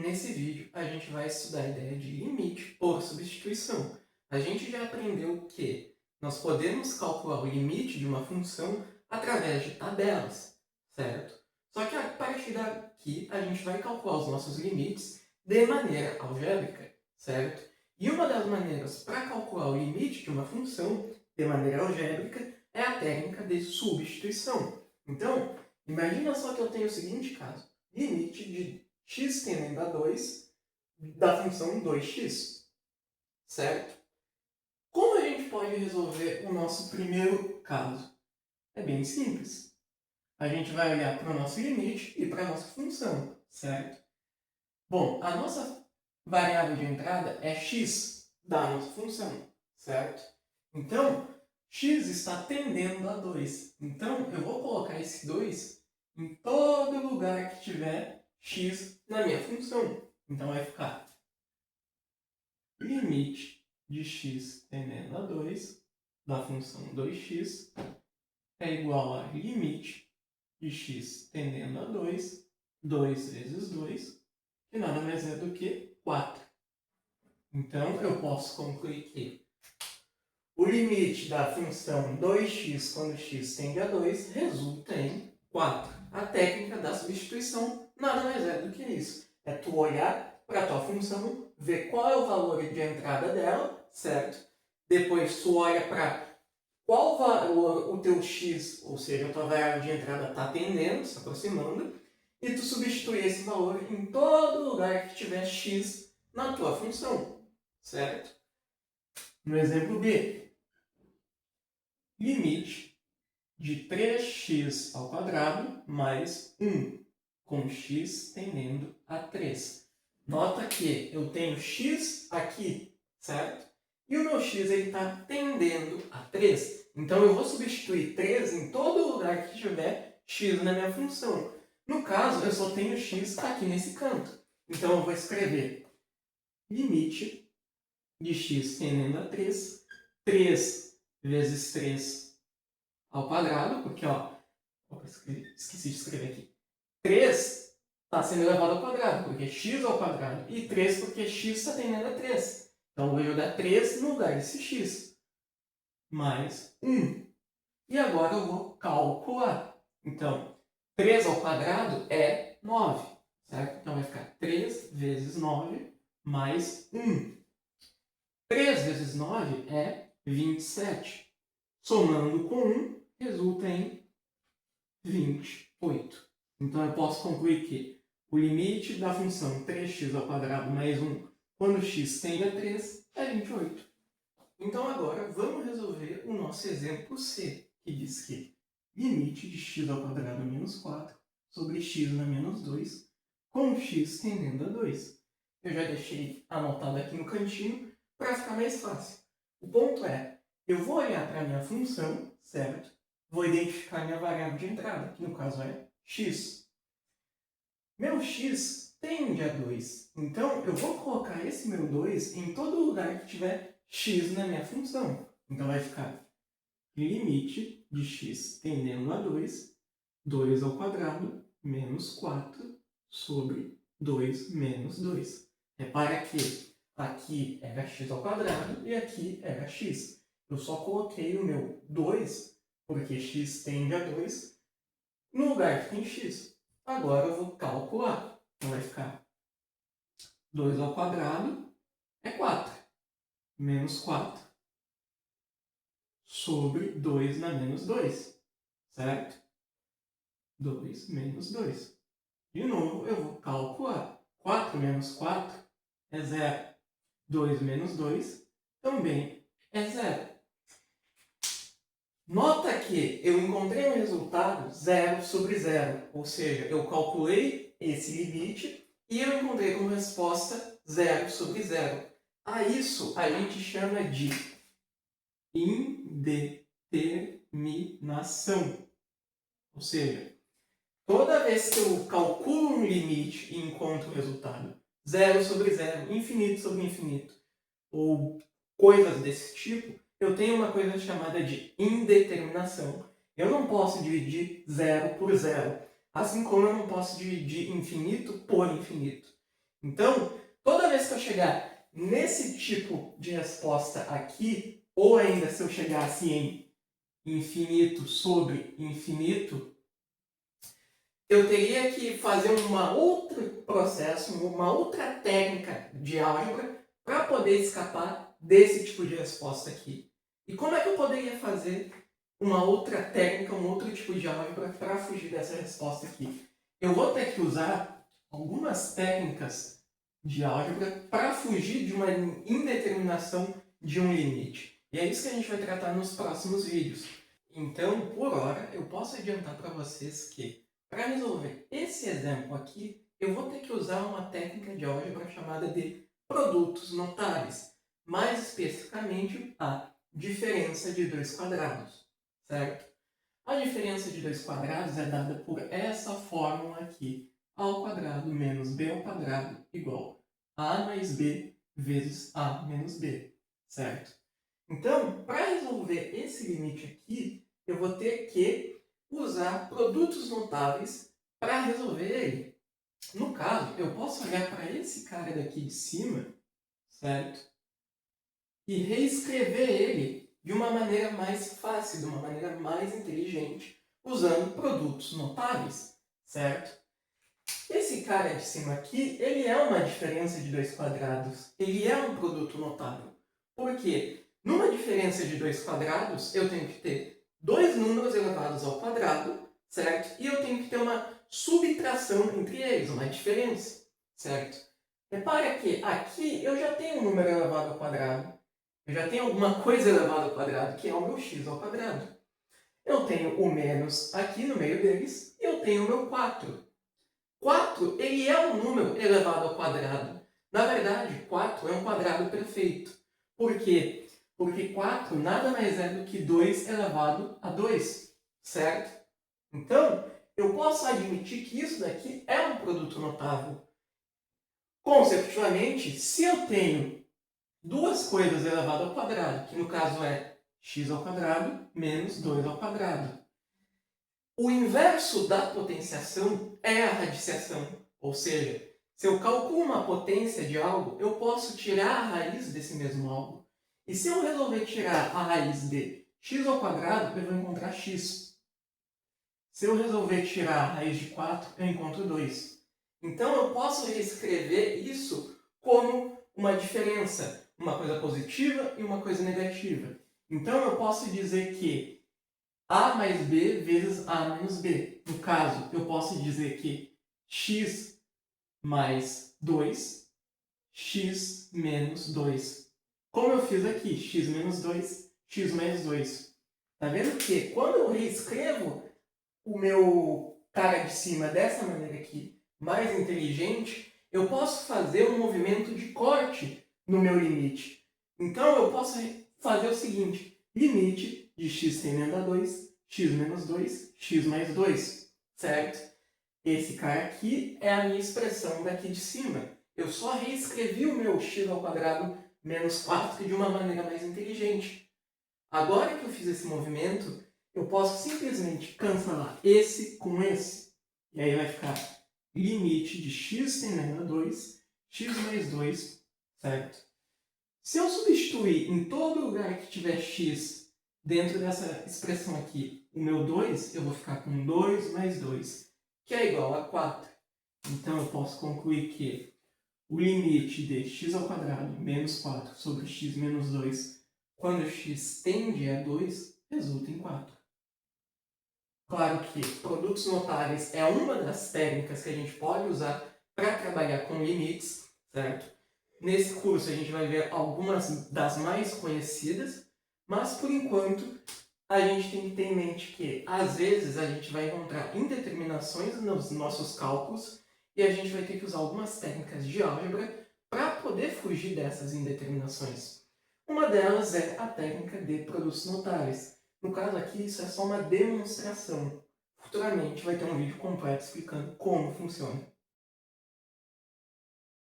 Nesse vídeo, a gente vai estudar a ideia de limite por substituição. A gente já aprendeu que nós podemos calcular o limite de uma função através de tabelas, certo? Só que a partir daqui, a gente vai calcular os nossos limites de maneira algébrica, certo? E uma das maneiras para calcular o limite de uma função de maneira algébrica é a técnica de substituição. Então, imagina só que eu tenho o seguinte caso. Limite de x tendendo a 2 da função 2x, certo? Como a gente pode resolver o nosso primeiro caso? É bem simples. A gente vai olhar para o nosso limite e para a nossa função, certo? Bom, a nossa variável de entrada é x da nossa função, certo? Então, x está tendendo a 2. Então, eu vou colocar esse 2 em todo lugar que tiver x na minha função. Então, vai ficar limite de x tendendo a 2 da função 2x é igual a limite de x tendendo a 2, 2 vezes 2, que nada mais é do que 4. Então, eu posso concluir que o limite da função 2x quando x tende a 2 resulta em 4. A técnica da substituição nada mais é do que isso. É tu olhar para a tua função, ver qual é o valor de entrada dela, certo? Depois tu olha para qual valor o teu x, ou seja, a tua variável de entrada está tendendo, se aproximando, e tu substitui esse valor em todo lugar que tiver x na tua função, certo? No exemplo B, limite de 3x ao quadrado mais 1, com x tendendo a 3. Nota que eu tenho x aqui, certo? E o meu x está tendendo a 3. Então, eu vou substituir 3 em todo lugar que tiver x na minha função. No caso, eu só tenho x aqui nesse canto. Então, eu vou escrever limite de x tendendo a 3, 3 vezes 3 ao quadrado, porque, esqueci de escrever aqui. 3 está sendo elevado ao quadrado, porque x ao quadrado, e 3 porque x está tendendo a 3. Então, eu vou jogar 3 no lugar desse x, mais 1. E agora eu vou calcular. Então, 3 ao quadrado é 9, certo? Então, vai ficar 3 vezes 9 mais 1. 3 vezes 9 é 27. Somando com 1, resulta em 28. Então, eu posso concluir que o limite da função 3x ao quadrado mais 1, quando x tende a 3, é 28. Então, agora, vamos resolver o nosso exemplo C, que diz que limite de x ao quadrado menos 4 sobre x na menos 2, com x tendendo a 2. Eu já deixei anotado aqui no cantinho para ficar mais fácil. O ponto é, eu vou olhar para a minha função, certo? Vou identificar minha variável de entrada, que no caso é x. Meu x tende a 2. Então, eu vou colocar esse meu 2 em todo lugar que tiver x na minha função. Então, vai ficar limite de x tendendo a 2, 2 ao quadrado, menos 4 sobre 2 menos 2. Repara que aqui era x ao quadrado e aqui era x. Eu só coloquei o meu 2, porque x tende a 2, no lugar que tem x. Agora eu vou calcular. Então vai ficar 2 ao quadrado é 4. Menos 4 sobre 2 na menos 2. Certo? 2 menos 2. De novo, eu vou calcular. 4 menos 4 é 0. 2 menos 2 também é 0. Nota que eu encontrei um resultado 0 sobre 0. Ou seja, eu calculei esse limite e eu encontrei como resposta 0 sobre 0. A isso a gente chama de indeterminação. Ou seja, toda vez que eu calculo um limite e encontro o resultado 0 sobre 0, infinito sobre infinito, ou coisas desse tipo, eu tenho uma coisa chamada de indeterminação. Eu não posso dividir 0 por 0, assim como eu não posso dividir infinito por infinito. Então, toda vez que eu chegar nesse tipo de resposta aqui, ou ainda se eu chegasse em infinito sobre infinito, eu teria que fazer um outro processo, uma outra técnica de álgebra para poder escapar desse tipo de resposta aqui. E como é que eu poderia fazer uma outra técnica, um outro tipo de álgebra para fugir dessa resposta aqui? Eu vou ter que usar algumas técnicas de álgebra para fugir de uma indeterminação de um limite. E é isso que a gente vai tratar nos próximos vídeos. Então, por hora, eu posso adiantar para vocês que, para resolver esse exemplo aqui, eu vou ter que usar uma técnica de álgebra chamada de produtos notáveis, mais especificamente a diferença de dois quadrados, certo? A diferença de dois quadrados é dada por essa fórmula aqui, a ao quadrado menos b ao quadrado igual a mais b vezes a menos b, certo? Então, para resolver esse limite aqui, eu vou ter que usar produtos notáveis para resolver ele. No caso, eu posso olhar para esse cara daqui de cima, certo? E reescrever ele de uma maneira mais fácil, de uma maneira mais inteligente, usando produtos notáveis, certo? Esse cara de cima aqui, ele é uma diferença de dois quadrados, ele é um produto notável. Por quê? Numa diferença de dois quadrados, eu tenho que ter dois números elevados ao quadrado, certo? E eu tenho que ter uma subtração entre eles, uma diferença, certo? Repara que aqui eu já tenho um número elevado ao quadrado, eu já tenho alguma coisa elevada ao quadrado, que é o meu x ao quadrado. Eu tenho o menos aqui no meio deles, e eu tenho o meu 4. 4, ele é um número elevado ao quadrado. Na verdade, 4 é um quadrado perfeito. Por quê? Porque 4 nada mais é do que 2 elevado a 2, certo? Então, eu posso admitir que isso daqui é um produto notável. Consecutivamente, se eu tenho duas coisas elevado ao quadrado, que no caso é x ao quadrado menos 2 ao quadrado, o inverso da potenciação é a radiciação, ou seja, se eu calculo uma potência de algo, eu posso tirar a raiz desse mesmo algo. E se eu resolver tirar a raiz de x ao quadrado, eu vou encontrar x. Se eu resolver tirar a raiz de 4, eu encontro 2. Então eu posso reescrever isso como uma diferença, uma coisa positiva e uma coisa negativa. Então eu posso dizer que a mais b vezes a menos b. No caso, eu posso dizer que x mais 2, x menos 2. Como eu fiz aqui, x menos 2, x mais 2. Tá vendo que quando eu reescrevo o meu cara de cima dessa maneira aqui, mais inteligente, eu posso fazer um movimento de corte no meu limite. Então eu posso fazer o seguinte, limite de x tendendo a 2, x menos 2, x mais 2, certo? Esse cara aqui é a minha expressão daqui de cima. Eu só reescrevi o meu x ao quadrado menos 4 de uma maneira mais inteligente. Agora que eu fiz esse movimento, eu posso simplesmente cancelar esse com esse. E aí vai ficar limite de x tendendo a 2, x mais 2, certo? Se eu substituir em todo lugar que tiver x dentro dessa expressão aqui o meu 2, eu vou ficar com 2 mais 2, que é igual a 4. Então eu posso concluir que o limite de x ao quadrado menos 4 sobre x menos 2, quando x tende a 2, resulta em 4. Claro que produtos notáveis é uma das técnicas que a gente pode usar para trabalhar com limites, certo? Nesse curso a gente vai ver algumas das mais conhecidas, mas por enquanto a gente tem que ter em mente que às vezes a gente vai encontrar indeterminações nos nossos cálculos e a gente vai ter que usar algumas técnicas de álgebra para poder fugir dessas indeterminações. Uma delas é a técnica de produtos notáveis. No caso aqui, isso é só uma demonstração. Futuramente vai ter um vídeo completo explicando como funciona.